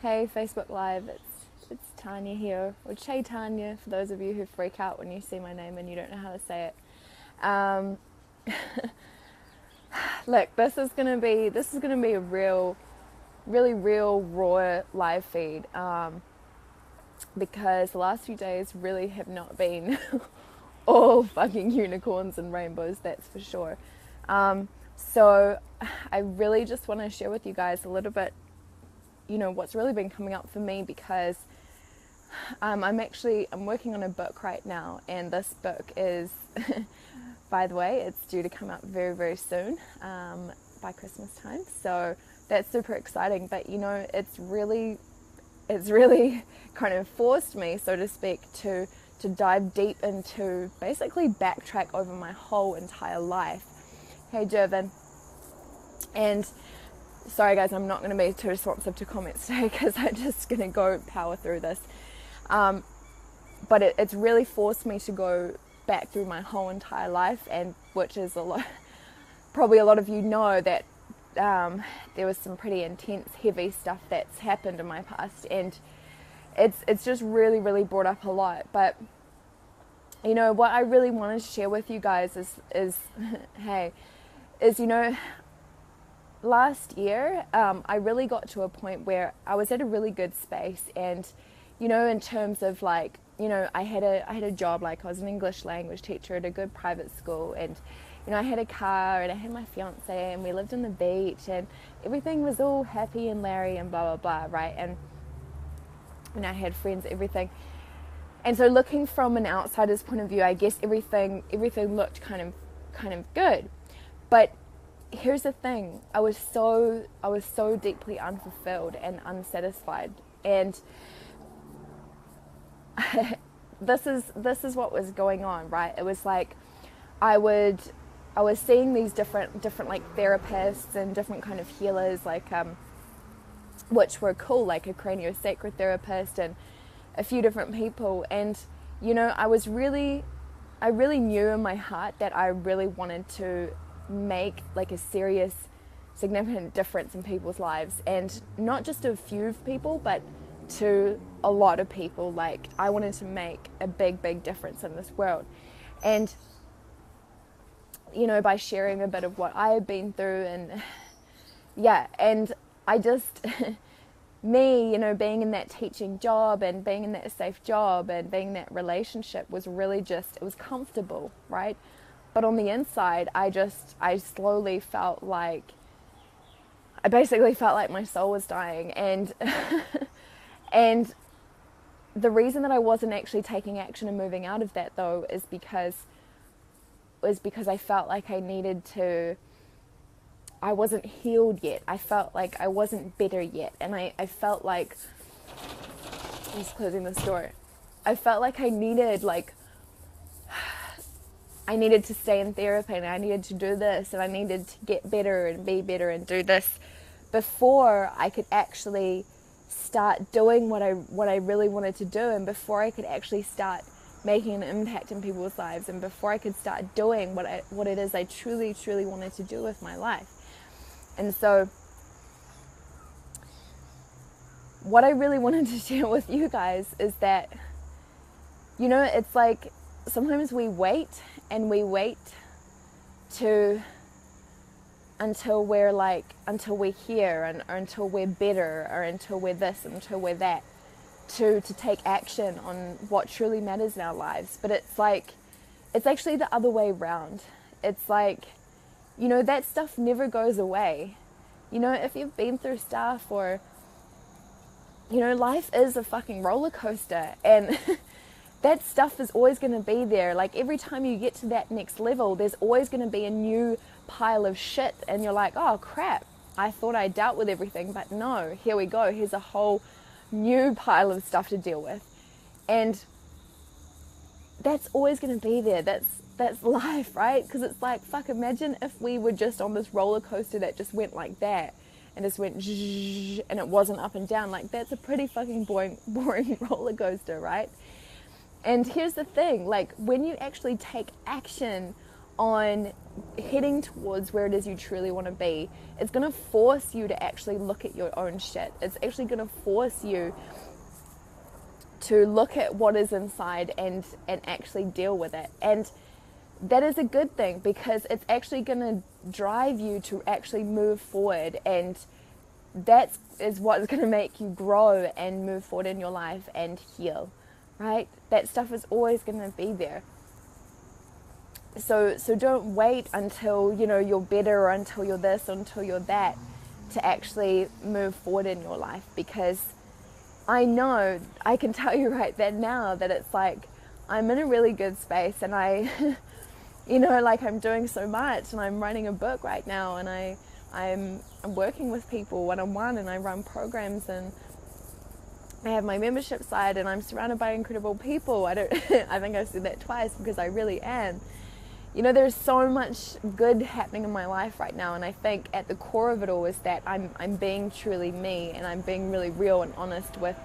Hey, Facebook Live, it's Tanya here, or Che Tanya for those of you who freak out when you see my name and you don't know how to say it. Look, this is gonna be a really real raw live feed, because the last few days really have not been all fucking unicorns and rainbows, that's for sure. So I really just want to share with you guys a little bit, what's really been coming up for me, because I'm working on a book right now, and this book is, by the way, it's due to come out very, very soon, by Christmas time. So that's super exciting. But it's really kind of forced me, so to speak, to dive deep into basically backtrack over my whole entire life. Hey, Jervin. And sorry guys, I'm not going to be too responsive to comments today because I'm just going to go power through this. But it's really forced me to go back through my whole entire life, and which is probably a lot of you know that there was some pretty intense, heavy stuff that's happened in my past, and it's just really brought up a lot. But what I really wanted to share with you guys is hey, last year, I really got to a point where I was at a really good space, and in terms of I had a job, I was an English language teacher at a good private school, and I had a car, and I had my fiance, and we lived on the beach, and everything was all happy and Larry and blah blah blah, right? And I had friends, everything. And so looking from an outsider's point of view, I guess everything looked kind of good. But here's the thing, I was so deeply unfulfilled and unsatisfied, and this is what was going on, right? It was like I was seeing these different therapists and different kind of healers, which were cool, like a craniosacral therapist and a few different people, and I really knew in my heart that I really wanted to make a serious, significant difference in people's lives, and not just a few people, but to a lot of people. I wanted to make a big difference in this world, and by sharing a bit of what I had been through, and and I just me, being in that teaching job and being in that safe job and being in that relationship was really just, it was comfortable, right? But on the inside, I slowly felt I basically felt like my soul was dying, and and the reason that I wasn't actually taking action and moving out of that, though, is because I felt like I wasn't healed yet. I felt like I wasn't better yet, and I felt like, I'm just closing this door. I felt like I needed to stay in therapy, and I needed to do this, and I needed to get better and be better and do this before I could actually start doing what I really wanted to do, and before I could actually start making an impact in people's lives, and before I could start doing what it is I truly wanted to do with my life. And so what I really wanted to share with you guys is that, it's like sometimes we wait until we're here, or until we're better, or until we're this, until we're that, to take action on what truly matters in our lives. But it's actually the other way around. It's that stuff never goes away. If you've been through stuff, or life is a fucking roller coaster, and that stuff is always going to be there. Every time you get to that next level, there's always going to be a new pile of shit, and you're like, oh crap, I thought I dealt with everything, but no, here we go, here's a whole new pile of stuff to deal with. And that's always going to be there. That's life, right? Because it's fuck, imagine if we were just on this roller coaster that just went like that, and just went zzzz, and it wasn't up and down. That's a pretty fucking boring roller coaster, right? And here's the thing, when you actually take action on heading towards where it is you truly want to be. It's going to force you to actually look at your own shit. It's actually going to force you to look at what is inside and actually deal with it. And that is a good thing, because it's actually going to drive you to actually move forward, and that is what is going to make you grow and move forward in your life and heal, right? That stuff is always going to be there. So don't wait until, you know, you're better, or until you're this, or until you're that, to actually move forward in your life. Because I know, I can tell you right then now that it's like, I'm in a really good space, and I, you know, like, I'm doing so much, and I'm writing a book right now, and I'm working with people one-on-one, and I run programs, and I have my membership side, and I'm surrounded by incredible people. I think I said that twice, because I really am. You know, there's so much good happening in my life right now, and I think at the core of it all is that I'm being truly me, and I'm being really real and honest with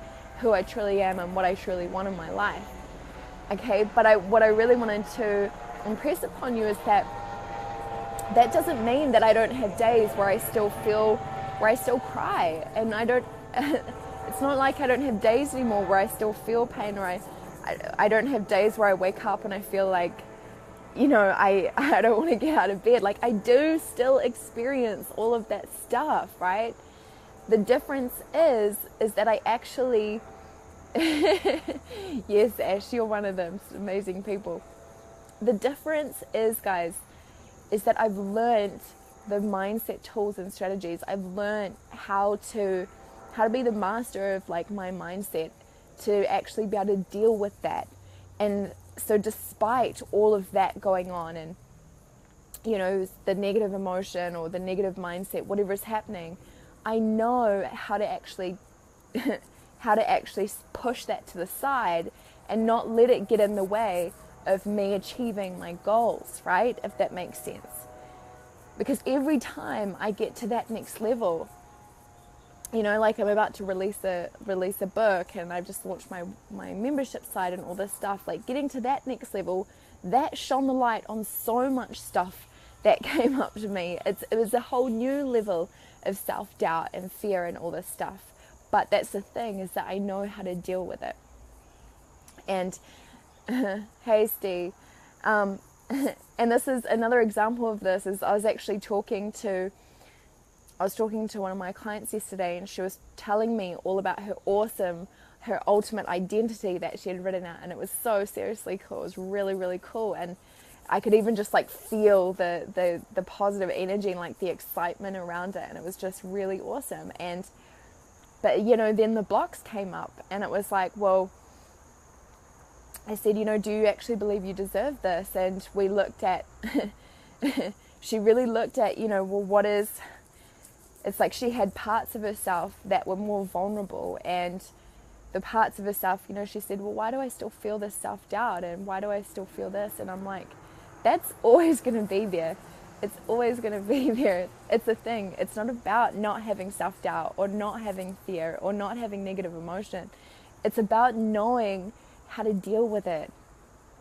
who I truly am and what I truly want in my life. Okay, but what I really wanted to impress upon you is that doesn't mean that I don't have days where I still cry, and I don't. It's not like I don't have days anymore where I still feel pain, or I don't have days where I wake up and I feel like, you know, I don't want to get out of bed. Like, I do still experience all of that stuff, right? The difference is that I actually, yes, Ash, you're one of them amazing people. The difference is, guys, is that I've learned the mindset tools and strategies. I've learned how to be the master of, like, my mindset, to actually be able to deal with that. And so despite all of that going on, and, you know, the negative emotion or the negative mindset, whatever is happening, I know how to actually push that to the side and not let it get in the way of me achieving my goals, right? If that makes sense. Because every time I get to that next level, you know, like, I'm about to release a book, and I've just launched my membership site and all this stuff. Like, getting to that next level, that shone the light on so much stuff that came up to me. It was a whole new level of self-doubt and fear and all this stuff. But that's the thing, is that I know how to deal with it. And hey, Steve, and this is another example of this. Is I was talking to one of my clients yesterday, and she was telling me all about her ultimate identity that she had written out, and it was so seriously cool. It was really, really cool, and I could even just, like, feel the positive energy and, like, the excitement around it, and it was just really awesome. But you know, then the blocks came up, and it was like, well, I said, you know, do you actually believe you deserve this? And we looked at, she really looked at, you know, well, it's like she had parts of herself that were more vulnerable, and the parts of herself, you know, she said, well, why do I still feel this self-doubt, and why do I still feel this? And I'm like, that's always going to be there. It's always going to be there. It's a thing. It's not about not having self-doubt, or not having fear, or not having negative emotion. It's about knowing how to deal with it.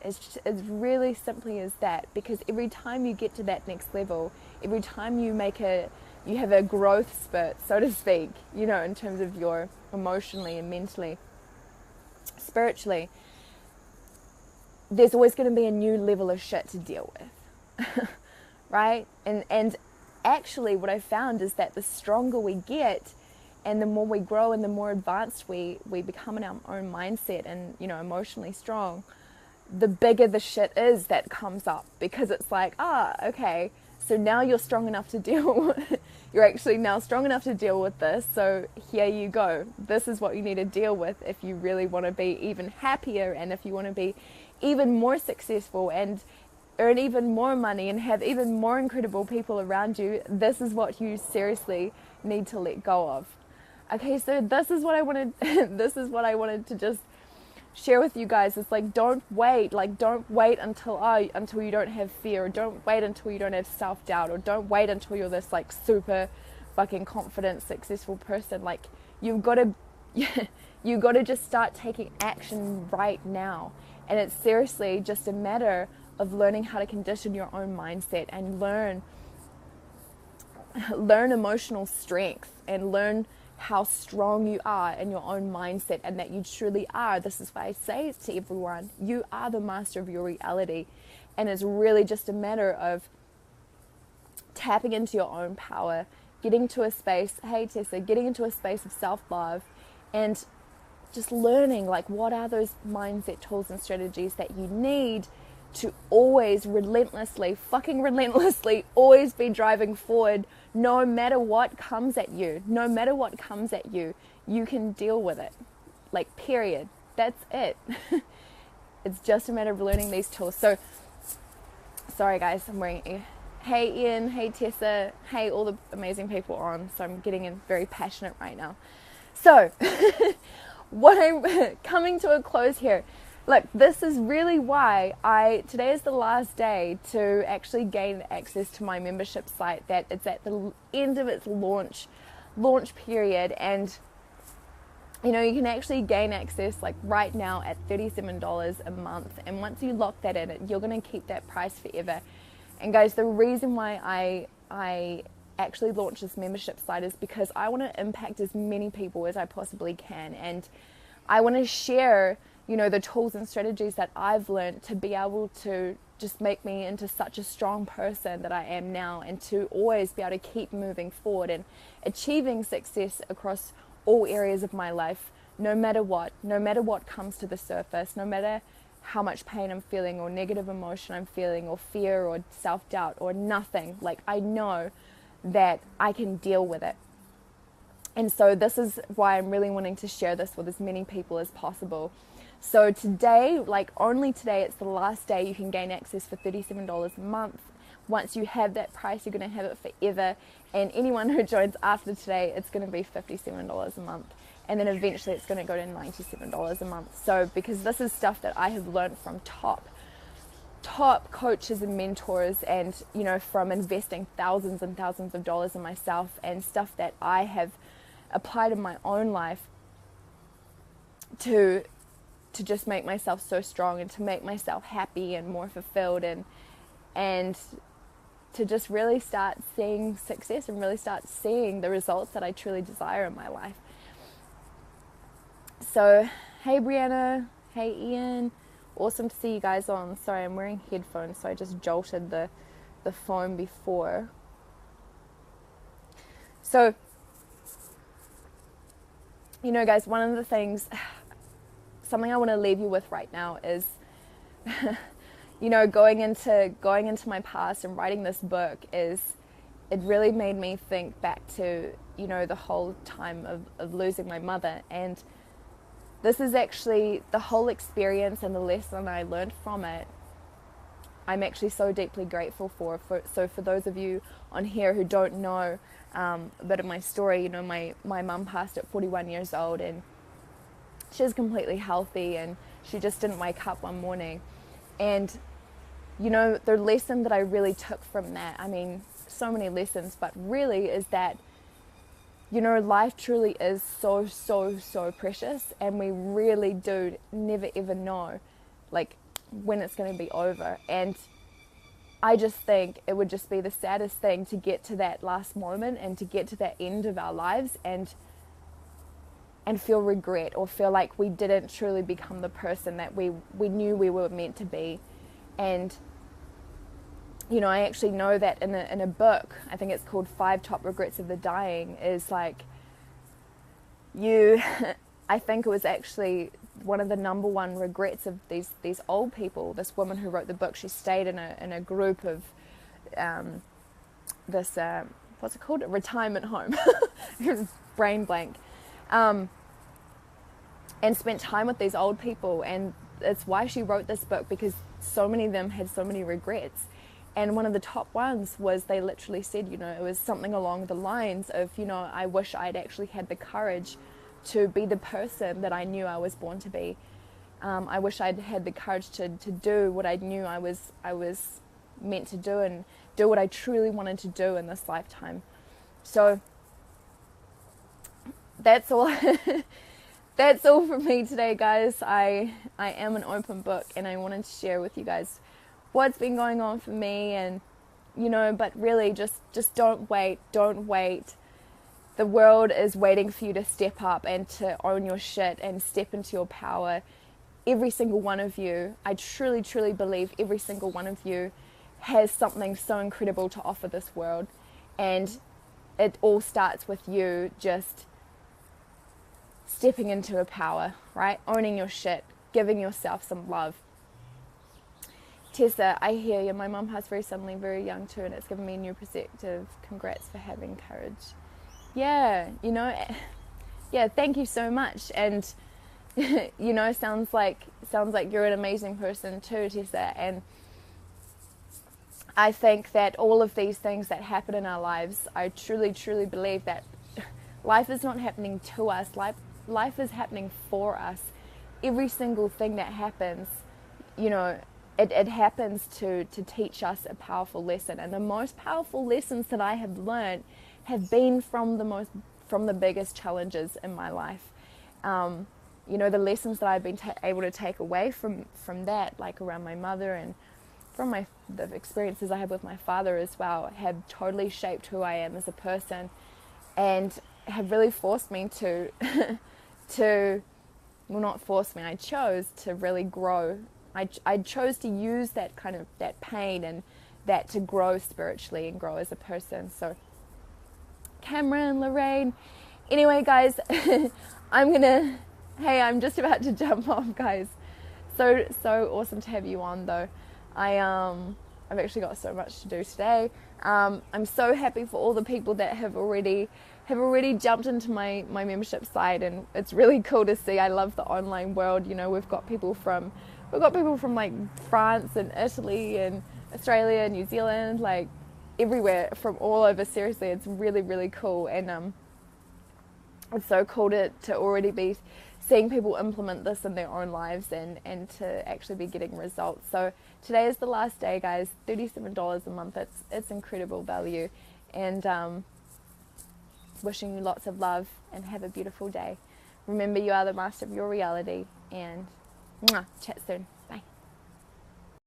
It's really simply as that, because every time you get to that next level, every time you have a growth spurt, so to speak, you know, in terms of your emotionally and mentally, spiritually, there's always going to be a new level of shit to deal with, right? And actually what I found is that the stronger we get, and the more we grow, and the more advanced we become in our own mindset, and, you know, emotionally strong, the bigger the shit is that comes up, because it's like, okay, so now you're strong enough to deal you're actually now strong enough to deal with this, so here you go. This is what you need to deal with if you really want to be even happier, and if you want to be even more successful and earn even more money and have even more incredible people around you. This is what you seriously need to let go of. Okay, so this is what I wanted to just share with you guys. It's like, don't wait until you don't have fear, or don't wait until you don't have self-doubt, or don't wait until you're this, like, super fucking confident, successful person. Like, you've got to just start taking action right now. And it's seriously just a matter learning how to condition your own mindset and learn emotional strength and learn how strong you are in your own mindset, and that you truly are. This is why I say it to everyone. You are the master of your reality, and it's really just a matter of tapping into your own power, getting to a space, hey Tessa, getting into a space of self-love, and just learning like what are those mindset tools and strategies that you need to always fucking relentlessly always be driving forward, no matter what comes at you. No matter what comes at you, you can deal with it. Like, period. That's it. It's just a matter of learning these tools. So, sorry guys, I'm wearing hey Ian, hey Tessa, hey all the amazing people on. So I'm getting in very passionate right now. So, what I'm coming to a close here. Look, this is really why today is the last day to actually gain access to my membership site. That it's at the end of its launch period, and you know, you can actually gain access like right now at $37 a month. And once you lock that in, you're going to keep that price forever. And guys, the reason why I actually launched this membership site is because I want to impact as many people as I possibly can, and I want to share, you know, the tools and strategies that I've learned to be able to just make me into such a strong person that I am now, and to always be able to keep moving forward and achieving success across all areas of my life, no matter what comes to the surface, no matter how much pain I'm feeling or negative emotion I'm feeling or fear or self-doubt or nothing. Like, I know that I can deal with it. And so this is why I'm really wanting to share this with as many people as possible. So today, like only today, it's the last day you can gain access for $37 a month. Once you have that price, you're going to have it forever. And anyone who joins after today, it's going to be $57 a month. And then eventually it's going to go to $97 a month. So because this is stuff that I have learned from top coaches and mentors, and you know, from investing thousands and thousands of dollars in myself, and stuff that I have applied in my own life to just make myself so strong and to make myself happy and more fulfilled, and to just really start seeing success and really start seeing the results that I truly desire in my life. So, hey Brianna, hey Ian, awesome to see you guys on. Sorry, I'm wearing headphones, so I just jolted the phone before. So, you know guys, one of the things, something I want to leave you with right now is, you know, going into my past and writing this book, it really made me think back to, you know, the whole time of losing my mother. And this is actually the whole experience and the lesson I learned from it. I'm actually so deeply grateful for. So for those of you on here who don't know a bit of my story, you know, my mum passed at 41 years old, and she was completely healthy, and she just didn't wake up one morning. And, you know, the lesson that I really took from that, I mean, so many lessons, but really is that, you know, life truly is so, so, so precious, and we really do never ever know, like, when it's going to be over. And I just think it would just be the saddest thing to get to that last moment and to get to that end of our lives and feel regret, or feel like we didn't truly become the person that we knew we were meant to be. And, you know, I actually know that in a book, I think it's called 5 Top Regrets of the Dying, is like, I think it was actually one of the number one regrets of these old people. This woman who wrote the book, she stayed in a group of this what's it called, a retirement home. It was brain blank, and spent time with these old people. And it's why she wrote this book, because so many of them had so many regrets. And one of the top ones was, they literally said, you know, it was something along the lines of, you know, I wish I'd actually had the courage to be the person that I knew I was born to be. I wish I'd had the courage to do what I knew I was meant to do, and do what I truly wanted to do in this lifetime. So that's all. That's all from me today, guys. I am an open book, and I wanted to share with you guys what's been going on for me, and but really just don't wait. The world is waiting for you to step up and to own your shit and step into your power. Every single one of you, I truly believe every single one of you has something so incredible to offer this world, and it all starts with you just stepping into a power, right? Owning your shit, giving yourself some love. Tessa, I hear you. My mum passed very suddenly, very young too, and it's given me a new perspective. Congrats for having courage. Yeah, yeah, thank you so much. And sounds like you're an amazing person too, Tessa. And I think that all of these things that happen in our lives, I truly believe that life is not happening to us. Life is happening for us. Every single thing that happens, it happens to teach us a powerful lesson. And the most powerful lessons that I have learned have been from the biggest challenges in my life. The lessons that I've been able to take away from that, like around my mother and from the experiences I had with my father as well, have totally shaped who I am as a person, and have really forced me to well, not forced me, I chose to really grow. I chose to use that pain and that to grow spiritually and grow as a person. So Cameron, Lorraine, anyway guys, I'm just about to jump off, guys. So awesome to have you on though. I've actually got so much to do today. I'm so happy for all the people that have already jumped into my membership site, and it's really cool to see. I love the online world. We've got people from like France and Italy and Australia and New Zealand, like everywhere, from all over. Seriously, it's really cool, and it's so cool to already be seeing people implement this in their own lives and to actually be getting results. So today is the last day, guys. $37 a month. It's incredible value, and wishing you lots of love and have a beautiful day. Remember, you are the master of your reality, and chat soon.